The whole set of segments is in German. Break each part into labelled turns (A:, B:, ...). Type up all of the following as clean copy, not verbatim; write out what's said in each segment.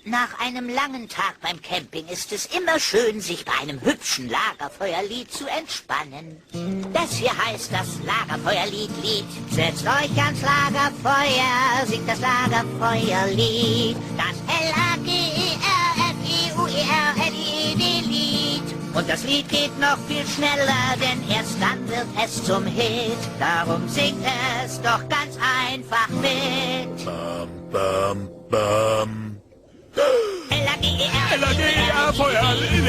A: Nach einem langen Tag beim Camping ist es immer schön, sich bei einem hübschen Lagerfeuerlied zu entspannen. Das hier heißt das Lagerfeuerlied. Setzt euch ans Lagerfeuer, singt das Lagerfeuerlied. Das Lagerfeuerlied. Und das Lied geht noch viel schneller, denn erst dann wird es zum Hit. Darum singt es doch ganz einfach mit.
B: Bam, bam, bam.
A: L-A-G-E-R, Feuerlied.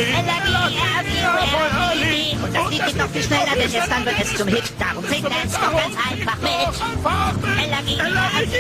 A: Und das Lied geht noch viel schneller, denn erst dann wird es zum Hit. Darum singt es doch ganz einfach mit. L-A-G-E-R,